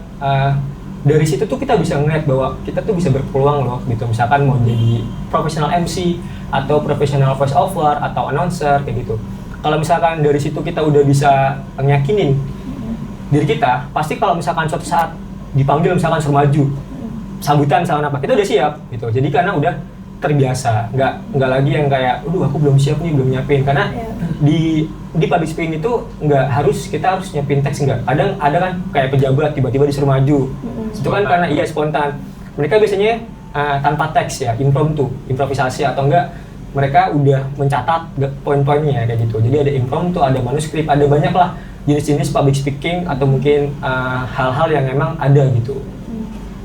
dari situ tuh kita bisa ngeliat bahwa kita tuh bisa berpeluang loh gitu. Misalkan mau jadi profesional MC atau profesional voice over atau announcer kayak gitu. Kalau misalkan dari situ kita udah bisa ngeyakinin diri kita, pasti kalau misalkan suatu saat dipanggil misalkan suruh maju, sambutan sama apa, kita udah siap gitu. Jadi karena udah terbiasa, nggak lagi yang kayak, aku belum siap nih, belum nyiapin. Karena di public speaking itu kita harus nyiapin teks, nggak. Kadang ada kan kayak pejabat tiba-tiba disuruh maju, itu kan karena spontan. Mereka biasanya tanpa teks ya, improvisasi atau enggak mereka udah mencatat poin-poinnya kayak gitu. Jadi ada impromptu, ada manuskrip, ada banyak lah jenis-jenis public speaking atau mungkin hal-hal yang emang ada gitu.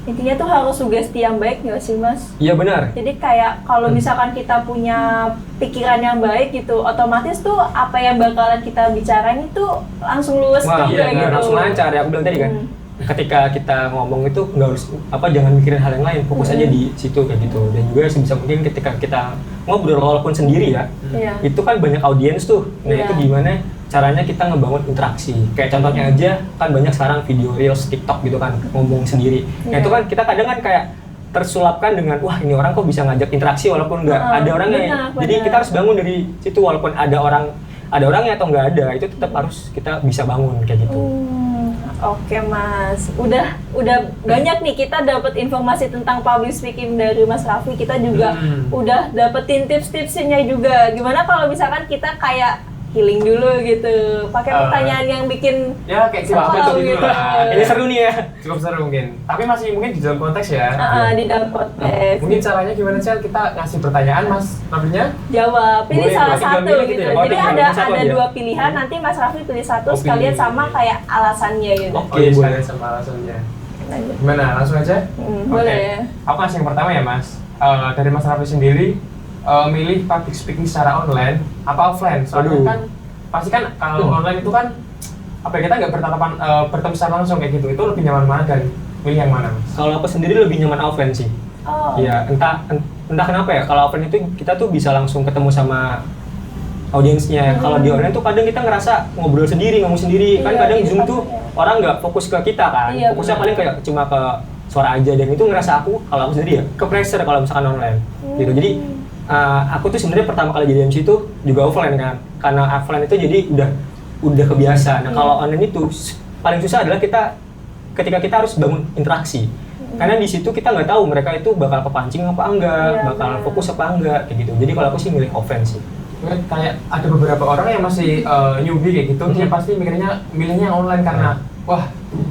Intinya tuh harus sugesti yang baik nggak sih Mas? Iya benar. Jadi kayak kalau misalkan kita punya pikiran yang baik gitu, otomatis tuh apa yang bakalan kita bicarain itu langsung luwes juga gitu. Langsung lancar ya, aku bilang tadi kan. Ketika kita ngomong itu nggak harus jangan mikirin hal yang lain, fokus aja di situ kayak gitu. Dan juga sebisa mungkin ketika kita ngobrol walaupun sendiri ya, itu kan banyak audiens tuh. Nah itu gimana caranya kita ngebangun interaksi. Kayak contohnya aja kan banyak sekarang video reels TikTok gitu kan, ngomong sendiri. Nah itu kan kita kadang kan kayak tersulapkan dengan wah ini orang kok bisa ngajak interaksi walaupun nggak ada orangnya. Jadi kita harus bangun dari situ walaupun ada orangnya atau nggak ada, itu tetap harus kita bisa bangun kayak gitu. Oke Mas, udah banyak nih kita dapat informasi tentang public speaking dari Mas Raffi. Kita juga udah dapetin tips-tipsnya juga. Gimana kalau misalkan kita kayak healing dulu gitu, pakai pertanyaan yang bikin kayak gitu lah. Ini seru nih ya. Cukup seru mungkin, tapi masih mungkin di dalam konteks ya. Di dalam konteks. Mungkin caranya gimana sih kita ngasih pertanyaan Mas Raffinya? Jawab, pilih salah satu gitu. ya? Jadi ada 2 pilihan, nanti Mas Raffi pilih satu sekalian sama kayak alasannya gitu. Oke, sekalian sama alasannya. Gimana? Langsung aja? Boleh. Aku kasih yang pertama ya Mas. Dari Mas Raffi sendiri, milih public speaking secara online apa offline? Soalnya kan pasti kan kalau online itu kan kita nggak bertemu secara langsung kayak gitu. Itu lebih nyaman mana dan milih yang mana Mas? Kalau aku sendiri lebih nyaman offline sih. Iya, entah kenapa ya. Kalau offline itu kita tuh bisa langsung ketemu sama audiensnya. Kalau di online tuh kadang kita ngerasa ngobrol sendiri, ngomong sendiri. Kan Iya, kadang itu Zoom tuh pasti. orang nggak fokus ke kita kan. Iya, Fokusnya benar. paling kayak cuma ke suara aja, dan itu ngerasa kalau aku sendiri ya ke pressure kalau misalkan online gitu. Jadi aku tuh sebenarnya pertama kali jadi MC itu juga offline kan. Karena offline itu jadi udah kebiasa. Nah, kalau online itu paling susah adalah ketika kita harus bangun interaksi. Karena di situ kita nggak tahu mereka itu bakal kepancing apa enggak, Iya, bakal benar. fokus apa enggak kayak gitu. Jadi kalau aku sih milih offline sih. Kayak ada beberapa orang yang masih newbie kayak gitu, dia pasti milihnya yang online karena wah,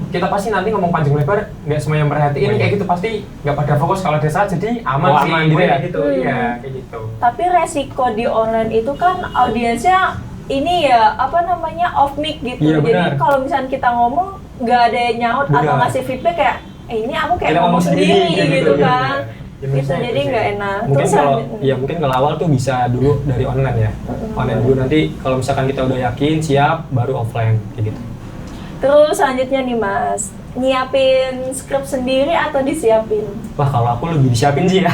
kita pasti nanti ngomong panjang lebar nggak semua yang perhatiin kayak gitu, pasti nggak pada fokus kalau desa, jadi aman Oh, sih aman gitu ya? kayak gitu. Iya, kayak gitu. Tapi resiko di online itu kan audiensnya ini ya apa namanya off mic gitu. Iya, Jadi benar. kalau misalnya kita ngomong nggak ada yang nyaut atau Benar. ngasih feedback kayak ini aku kayak Kita ngomong sendiri kayak gitu iya, kan. iya. Gitu Iya, jadi iya. nggak enak. Mungkin Terus kalau lanjut- mungkin kalau awal tuh bisa dulu dari online ya. Online dulu, nanti kalau misalkan kita udah yakin siap baru offline kayak gitu. Terus selanjutnya nih Mas, nyiapin skrip sendiri atau disiapin? Wah, kalau aku lebih disiapin sih ya.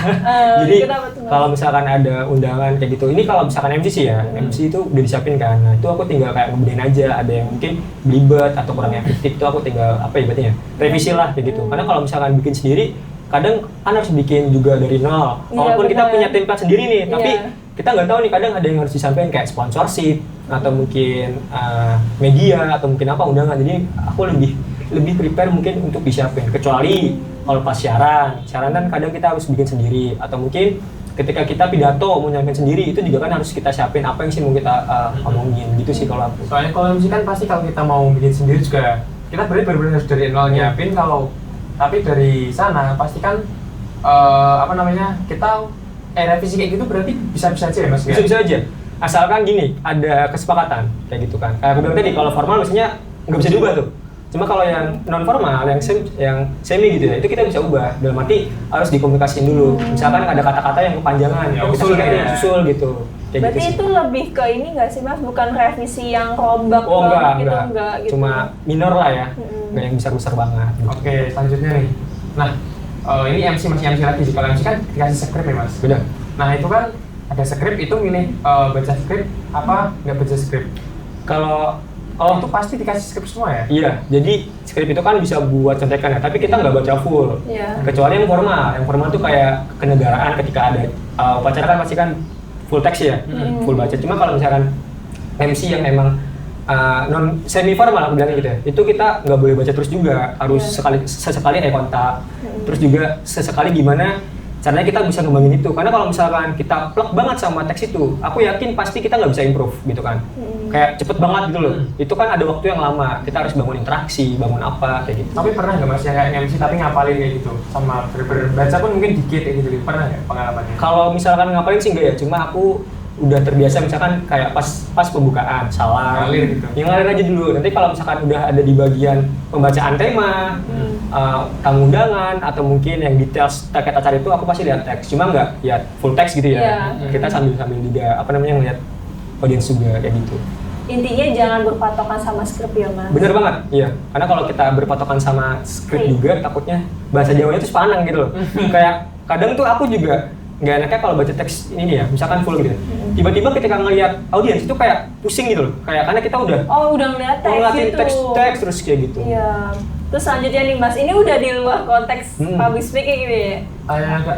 Jadi kenapa tuh, Mas? kalau misalkan ada undangan kayak gitu, ini kalau misalkan MC sih ya, MC itu udah disiapin kan. Nah, itu aku tinggal kayak ngebedain aja, ada yang mungkin belibet atau kurang efektif, itu aku tinggal apa ya ibaratnya, revisi lah kayak gitu. Karena kalau misalkan bikin sendiri, kadang kan harus bikin juga dari nol. Iya, Walaupun kita benar. punya template sendiri nih, tapi Iya. kita nggak tahu nih, kadang ada yang harus disampaikan kayak sponsorship atau mungkin media atau mungkin apa undangan. Jadi aku lebih prepare mungkin untuk disiapin, kecuali kalau pas siaran kan kadang kita harus bikin sendiri, atau mungkin ketika kita pidato mau nyampein sendiri itu juga kan harus kita siapin apa yang sih mau kita omongin gitu sih kalau aku. Soalnya kalau MC kan pasti kalau kita mau bikin sendiri juga kita benar-benar harus dari nol nyiapin. Kalau tapi dari sana pasti kan apa namanya, kita revisi kayak gitu berarti bisa-bisa aja ya Mas? Bisa-bisa aja, asalkan gini ada kesepakatan kayak gitu kan. Kayak aku bilang tadi, kalau formal biasanya nggak bisa diubah tuh. Cuma kalau yang non formal, yang semi gitu ya, itu kita bisa ubah. Dalam arti harus dikomunikasiin dulu. Misalkan ada kata-kata yang kepanjangan, Ya, kita usul sudah ya. susul gitu. Kayak Berarti gitu sih. itu lebih ke ini nggak sih Mas? Bukan revisi yang rombak Oh banget gitu, enggak. gitu. Cuma minor lah ya, Mm-mm. nggak yang besar-besar banget. Gitu. Oke, selanjutnya nih. Nah, ini masih MC lagi sih. Kalau MC kan dikasih skrip ya Mas. Beda. Nah itu kan ada skrip, itu milih baca skrip apa nggak baca skrip? Kalau Itu pasti dikasih skrip semua ya? iya, jadi skrip itu kan bisa buat contekan ya, tapi kita nggak baca full. Iya. Kecuali yang formal. Yang formal tuh kayak kenegaraan, ketika ada upacara kan pasti kan full teks ya, full baca. Cuma kalau misalkan MC yang emang non semi formal aku bilang gitu ya, itu kita nggak boleh baca terus juga, harus sesekali eye kontak. Terus juga sesekali gimana caranya kita bisa ngembangin itu. Karena kalau misalkan kita plek banget sama teks itu, aku yakin pasti kita nggak bisa improve gitu kan. Kayak cepet banget gitu loh. Itu kan ada waktu yang lama, kita harus bangun interaksi, bangun apa kayak gitu. Tapi pernah nggak Mas yang kayak MC tapi ngapalin kayak gitu? Sama baca pun mungkin dikit kayak gitu, pernah nggak pengalamannya? Kalau misalkan ngapalin sih enggak ya, cuma aku udah terbiasa misalkan kayak pas pembukaan salam, Ngalir gitu. yang ngalir aja dulu. Nanti kalau misalkan udah ada di bagian pembacaan tema, tamu undangan atau mungkin yang details terkait acara itu, aku pasti lihat teks. Cuma nggak ya full teks gitu ya. Iya. Kita sambil juga apa namanya ngeliat audiens juga kayak gitu. Intinya jangan berpatokan sama skrip ya Mas. Bener banget, iya. Karena kalau kita berpatokan sama skrip juga, takutnya bahasa Jawanya tuh sepanang gitu loh. Kayak kadang tuh aku juga nggak enaknya kalau baca teks ini ya, misalkan full gitu ya. Tiba-tiba ketika ngelihat audiens itu kayak pusing gitu loh. Kayak karena kita udah Oh udah ngeliat teks ngeliatin gitu. teks terus kayak gitu. Iya. Terus selanjutnya nih Mas, ini udah di luar konteks public speaking gitu ya?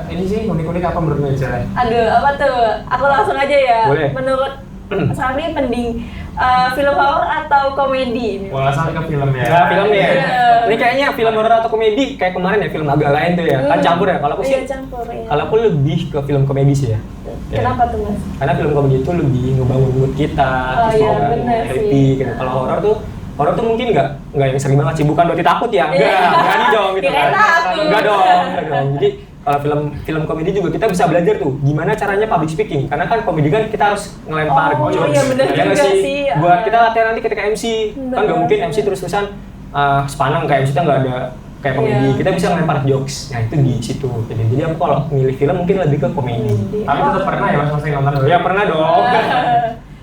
Ini sih unik-unik apa menurut Mas Jara? Aduh, apa tuh? Aku langsung aja ya. Boleh. Menurut Mas Rafli mending film horor atau komedi? Wah, sampai ke film ya? Ya, film ya. Iya. Ini kayaknya film horor atau komedi kayak kemarin ya, film agak lain tuh ya. Kan campur ya. Kalau aku Iya sih, campur ya. kalau aku lebih ke film komedi sih ya. Kenapa tuh Mas? Karena film komedi itu lebih ngebangun mood kita, Oh, terus iya, mau bener happy sih. gitu. Kalau horor tuh mungkin nggak yang sering banget sih, bukan berarti takut ya, berani dong gitu Kirain takut. enggak dong. Jadi kalau film komedi juga kita bisa belajar tuh gimana caranya public speaking, karena kan komedi kan kita harus ngelempar Oh, jokes. iya, bener Ya nggak juga sih. Buat kita latihan nanti ketika MC, kan nggak Bener. mungkin MC terus-terusan sepanang kayak MC kita nggak ada kayak komedi, Iya. kita bisa ngelempar jokes. Nah itu di situ. Jadi aku kalau milih film mungkin lebih ke komedi. Tapi tetap pernah ya Mas nonton? Ya pernah dong.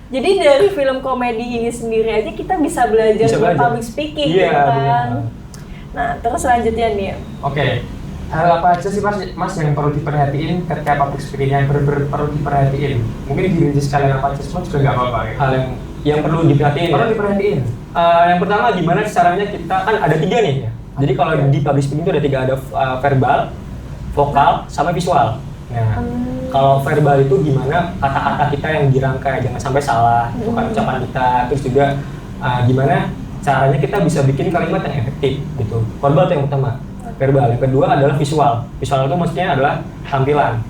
Jadi dari film komedi ini sendiri aja kita bisa belajar Bisa buat belajar. public speaking Iya, gitu kan. benar. Nah, terus selanjutnya nih. Oke, hal apa aja sih mas yang perlu diperhatiin ketika public speaking yang perlu diperhatiin? Mungkin dirinci sekalian apa aja semua juga nggak apa-apa. Hal yang perlu diperhatiin. Perlu diperhatiin. Yang pertama gimana caranya kita kan ada 3 nih ya. Jadi kalau di public speaking itu ada 3, ada verbal, vokal, sama visual. Nah, kalau verbal itu gimana kata-kata kita yang dirangkai, jangan sampai salah, bukan ucapan kita. Terus juga gimana caranya kita bisa bikin kalimat yang efektif gitu. Verbal itu yang pertama. Verbal. Yang kedua adalah visual. Visual itu maksudnya adalah tampilan.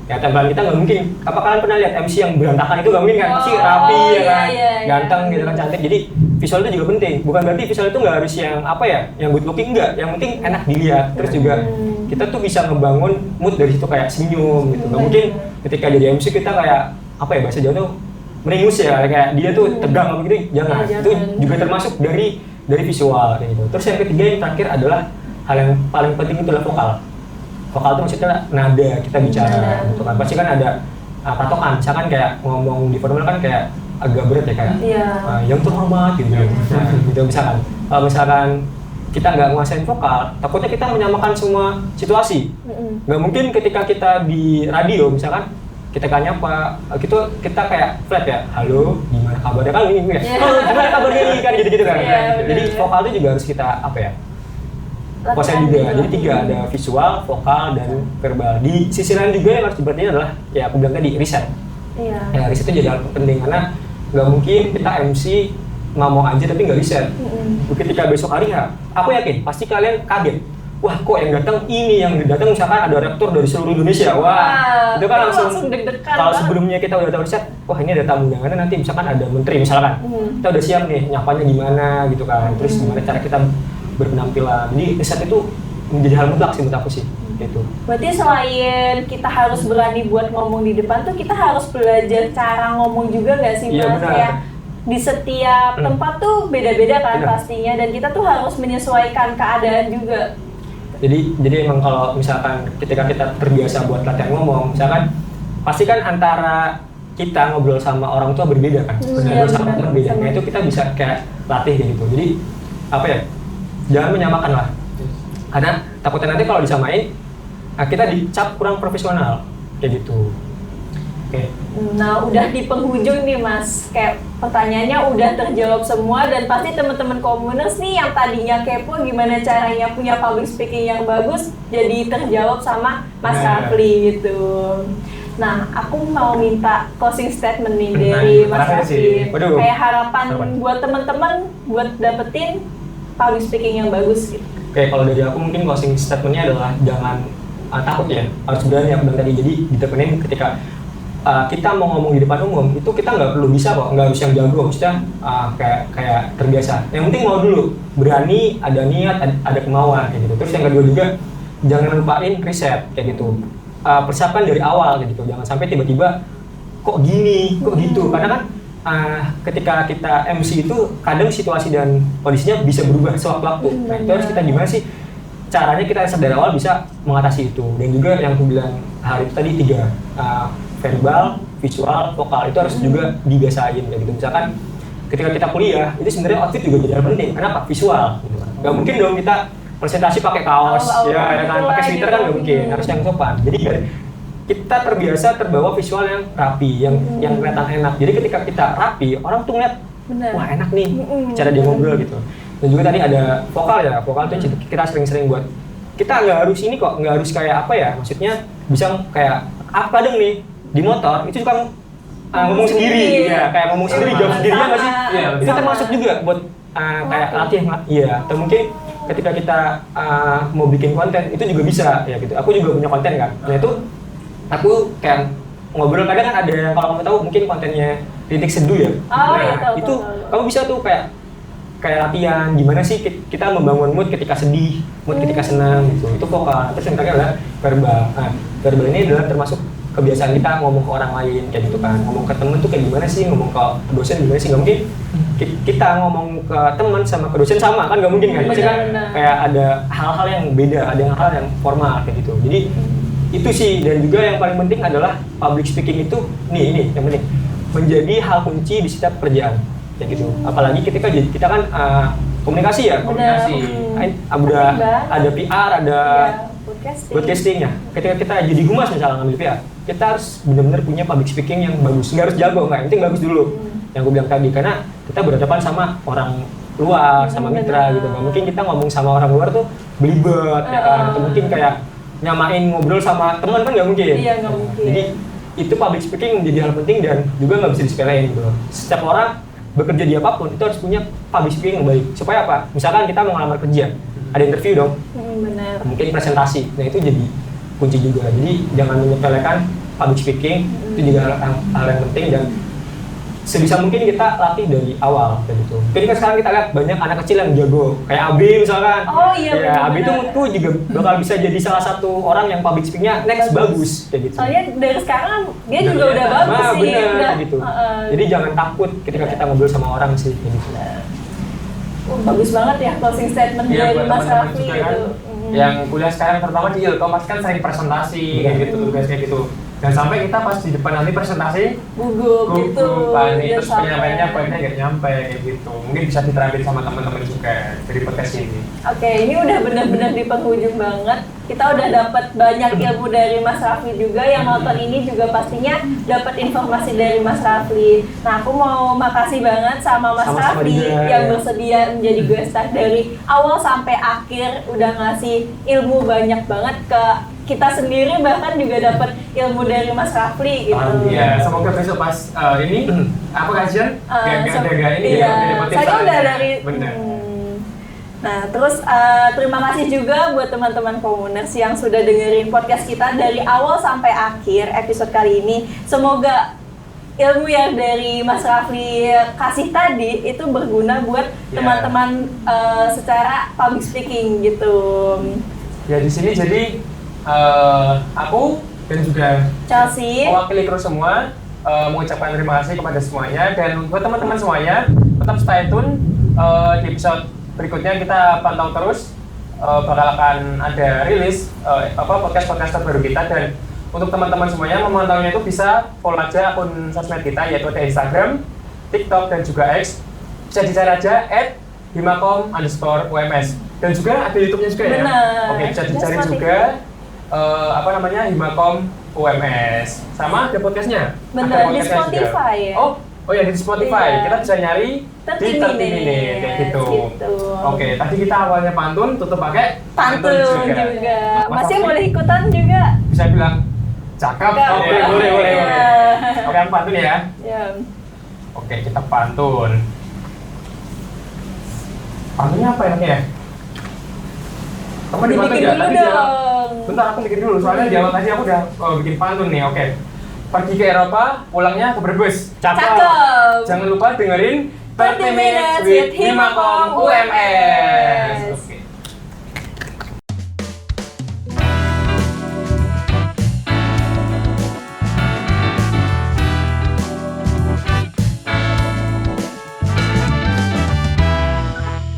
Ya tampilan kita nggak mungkin. Apa kalian pernah lihat MC yang berantakan itu nggak mungkin kan? Pasti rapi ya kan, ganteng gitu kan, cantik. Jadi visual itu juga penting. Bukan berarti visual itu nggak harus yang apa ya, yang good looking enggak. Yang penting enak dilihat. Terus juga kita tuh bisa ngebangun mood dari situ kayak senyum gitu. Nggak mungkin ketika jadi MC kita kayak apa ya bahasa Jawa tuh merengus ya, kayak dia tuh tegang apa gitu. Jangan. Itu juga termasuk dari visual kayak gitu. Terus yang ketiga yang terakhir adalah hal yang paling penting itu adalah vokal. Vokal itu maksudnya nada kita bicara gitu kan. Pasti kan ada patokan, misalkan kayak ngomong di formal kan kayak agak berat ya kayak yang terhormat gitu. Gitu misalkan. Kalau misalkan kita nggak nguasain vokal, takutnya kita menyamakan semua situasi. Nggak mungkin ketika kita di radio misalkan kita tanya apa, gitu kita kayak flat ya, halo gimana kabarnya kan ini ya, gimana kabarnya ini kan gitu-gitu kan. Jadi vokal itu juga harus kita apa ya, kuasain juga. Jadi 3 ada visual, vokal, dan verbal. Di sisi lain juga yang harus diperhatiin adalah ya aku bilang tadi riset. Ya riset itu jadi hal penting karena nggak mungkin kita MC ngomong aja tapi nggak riset. Ketika besok hari ya, aku yakin pasti kalian kaget. Wah kok yang datang ini, yang datang misalkan ada rektor dari seluruh Indonesia. Wah itu kan langsung deg-degan. Kalau sebelumnya kita udah tahu riset, wah ini ada tamu undangan nanti misalkan ada menteri misalkan. Kita udah siap nih nyapanya gimana gitu kan. Terus gimana cara kita berpenampilan. Jadi riset itu menjadi hal mutlak sih menurut aku sih. Gitu. Berarti selain kita harus berani buat ngomong di depan tuh kita harus belajar cara ngomong juga nggak sih Mas? Iya, benar. Kayak di setiap tempat tuh beda-beda kan pastinya, dan kita tuh harus menyesuaikan keadaan juga. Jadi emang kalau misalkan ketika kita terbiasa buat latihan ngomong, misalkan pasti kan antara kita ngobrol sama orang tua berbeda kan, ngobrol sama orang berbeda. Nah itu kita bisa kayak latih gitu. Jadi apa ya? Jangan menyamakan lah. Karena takutnya nanti kalau disamain, kita dicap kurang profesional kayak gitu. Oke. Nah, udah di penghujung nih Mas, kayak pertanyaannya udah terjawab semua, dan pasti teman-teman komuners nih yang tadinya kepo gimana caranya punya public speaking yang bagus, jadi terjawab sama Mas Rafli gitu. Nah, aku mau minta closing statement nih dari Mas Rafli. Kayak harapan buat teman-teman buat dapetin public speaking yang bagus gitu. Oke, kalau dari aku mungkin closing statementnya adalah jangan takut ya, harus berani aku bilang tadi. Jadi ditekenin ketika kita mau ngomong di depan umum itu kita nggak perlu bisa kok, nggak harus yang jago, maksudnya kayak terbiasa. Yang penting mau dulu, berani, ada niat, ada kemauan kayak gitu. Terus yang kedua juga jangan lupain riset kayak gitu. Persiapkan dari awal kayak gitu, jangan sampai tiba-tiba kok gini, kok gitu. Karena kan ketika kita MC itu kadang situasi dan kondisinya bisa berubah sewaktu-waktu. Nah itu harus kita gimana sih caranya kita riset dari awal bisa mengatasi itu. Dan juga yang aku bilang hari itu tadi 3. Verbal, visual, vokal itu harus juga dibiasain kayak gitu. Misalkan ketika kita kuliah itu sebenarnya outfit juga jadi hal penting. Kenapa? Visual gitu kan. Gak mungkin dong kita presentasi pakai kaos ya kan, pakai sweater kan gak mungkin, harus yang sopan. Jadi kita terbiasa terbawa visual yang rapi, yang kelihatan enak. Jadi ketika kita rapi, orang tuh ngeliat wah enak nih cara dia ngobrol gitu. Dan juga tadi ada vokal ya, vokal itu kita sering-sering buat, kita nggak harus ini kok, nggak harus kayak apa ya, maksudnya bisa kayak kadang nih di motor itu suka ngomong sendiri ya, kayak ngomong sendiri, jawab sendirinya nggak sih? Ya, itu termasuk juga buat kayak latih ya. Atau mungkin ketika kita mau bikin konten itu juga bisa ya gitu. Aku juga punya konten kan. Nah itu aku kayak ngobrol, kadang kan ada yang kalau kamu tahu mungkin kontennya Rintik Seduh ya. Itu kamu bisa tuh kayak latihan gimana sih kita membangun mood ketika sedih, mood ketika senang gitu. Itu vokal. Terus yang terakhir adalah verbal. Nah, verbal ini adalah termasuk kebiasaan kita ngomong ke orang lain kayak gitu kan. Ngomong ke temen tuh kayak gimana sih, ngomong ke dosen gimana sih. Nggak mungkin kita ngomong ke teman sama ke dosen sama kan, nggak mungkin kan. Pasti kan kayak ada hal-hal yang beda, ada hal yang formal kayak gitu. Jadi itu sih. Dan juga yang paling penting adalah public speaking itu ini yang penting menjadi hal kunci di setiap pekerjaan kayak gitu. Apalagi ketika kita kan komunikasi ya, komunikasi. Udah ada PR, ada broadcastingnya. Ketika kita jadi humas misalnya ngambil PA, kita harus benar-benar punya public speaking yang bagus. Nggak harus jago, nggak, yang penting bagus dulu. Yang gue bilang tadi, karena kita berhadapan sama orang luar, sama mitra gitu. Nggak mungkin kita ngomong sama orang luar tuh belibet, ya kan? Atau mungkin kayak nyamain ngobrol sama teman kan nggak mungkin. Iya, nggak mungkin. Jadi itu public speaking menjadi hal penting dan juga nggak bisa disepelein gitu. Setiap orang bekerja di apapun itu harus punya public speaking yang baik. Supaya apa? Misalkan kita mau ngelamar kerja, ada interview dong. Benar. Mungkin presentasi. Nah itu jadi kunci juga. Jadi jangan menyepelekan public speaking. Itu juga hal yang penting dan sebisa mungkin kita latih dari awal kayak gitu. Jadi kan sekarang kita lihat banyak anak kecil yang jago, kayak Abi misalkan. Oh iya, ya, Abi itu menurutku juga bakal bisa jadi salah satu orang yang public speakingnya next bagus kayak gitu. Soalnya dari sekarang dia juga udah bagus sih. Bener, Udah. gitu. Jadi jangan takut ketika kita ngobrol sama orang sih kayak gitu. Bagus banget ya closing statement Iya, dari buat Mas teman-teman Raffi juga gitu. kan, yang kuliah sekarang terutama di Ilkom pasti kan sering presentasi kayak gitu tugas kayak gitu. Dan sampai kita pas di depan nanti presentasi Gugup gitu. panik, biar terus sampai. penyampaiannya poinnya nggak nyampe kayak gitu. Mungkin bisa diterapin sama teman-teman juga dari podcast ini. Oke, ini udah benar-benar di penghujung banget. Kita udah dapat banyak ilmu dari Mas Raffi juga. Yang nonton ini juga pastinya dapat informasi dari Mas Raffi. Nah, aku mau makasih banget sama Mas Sama-sama Raffi juga, yang ya. bersedia menjadi guest star dari awal sampai akhir, udah ngasih ilmu banyak banget ke kita sendiri, bahkan juga dapat ilmu dari Mas Raffi gitu. Iya, semoga besok pas ini apa kajian gak ada ini iya. ya, motif Soalnya udah soalnya. dari Bener. Nah, terus terima kasih juga buat teman-teman Komuners yang sudah dengerin podcast kita dari awal sampai akhir episode kali ini. Semoga ilmu yang dari Mas Raffi kasih tadi itu berguna buat teman-teman secara public speaking gitu. Ya di sini jadi aku dan juga Chelsea, mewakili kru semua mengucapkan terima kasih kepada semuanya, dan buat teman-teman semuanya tetap stay tune di episode berikutnya. Kita pantau terus bakal akan ada rilis podcast terbaru kita, dan untuk teman-teman semuanya memantaunya itu bisa follow aja akun sosmed kita, yaitu ada Instagram, TikTok dan juga X. Bisa dicari aja @himakom_UMS, dan juga ada YouTube-nya juga ya. Benar. Oke, bisa Dan dicari Spotify. juga Himakom UMS, sama ada podcastnya. Benar, Ada di podcastnya Spotify juga. ya. Oh ya, di Spotify. Iya. Kita bisa nyari 30 di 30 Minute kayak gitu. gitu. Oke, tadi kita awalnya pantun, tutup pakai Pantun juga. Mas Masih Raffi boleh ikutan juga. bisa bilang cakep. Cakep. Oke, boleh. Iya. Oke, aku pantun ya. Ya. Oke, kita pantun. Pantunnya apa ya? Kamu di pantun Dibikin ya? dulu Tadi di awal- dong. Bentar, aku bikin dulu. Soalnya di awal tadi aku udah bikin pantun nih. Oke. Pergi ke Eropa, pulangnya ke Brebes. Cakep. Jangan lupa dengerin 30 Minutes with Himakom UMS.